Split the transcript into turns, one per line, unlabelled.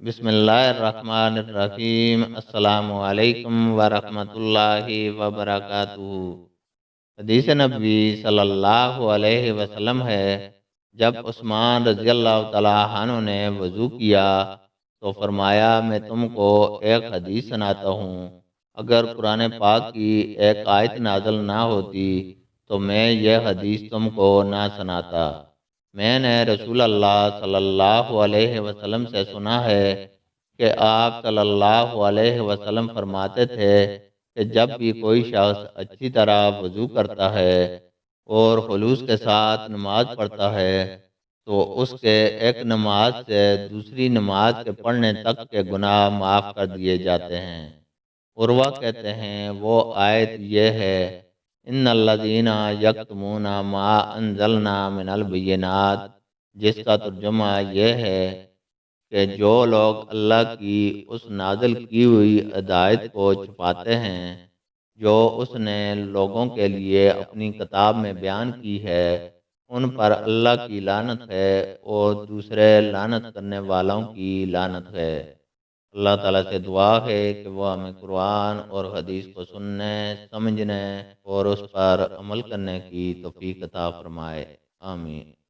بسم اللہ الرحمن الرحیم۔ السلام علیکم ورحمۃ اللہ وبرکاتہ۔ حدیث نبوی صلی اللہ علیہ وسلم ہے، جب عثمان رضی اللہ تعالیٰ عنہ نے وضو کیا تو فرمایا، میں تم کو ایک حدیث سناتا ہوں، اگر قرآن پاک کی ایک آیت نازل نہ ہوتی تو میں یہ حدیث تم کو نہ سناتا۔ میں نے رسول اللہ صلی اللہ علیہ وسلم سے سنا ہے کہ آپ صلی اللہ علیہ وسلم فرماتے تھے کہ جب بھی کوئی شخص اچھی طرح وضو کرتا ہے اور خلوص کے ساتھ نماز پڑھتا ہے تو اس کے ایک نماز سے دوسری نماز کے پڑھنے تک کے گناہ معاف کر دیے جاتے ہیں۔ عروہ کہتے ہیں وہ آیت یہ ہے، ان الذین یکتمون ما انزلنا من البینات، جس کا ترجمہ یہ ہے کہ جو لوگ اللہ کی اس نازل کی ہوئی ہدایت کو چھپاتے ہیں جو اس نے لوگوں کے لیے اپنی کتاب میں بیان کی ہے، ان پر اللہ کی لعنت ہے اور دوسرے لعنت کرنے والوں کی لعنت ہے۔ اللہ تعالیٰ سے دعا ہے کہ وہ ہمیں قرآن اور حدیث کو سننے، سمجھنے اور اس پر عمل کرنے کی توفیق عطا فرمائے۔ آمین۔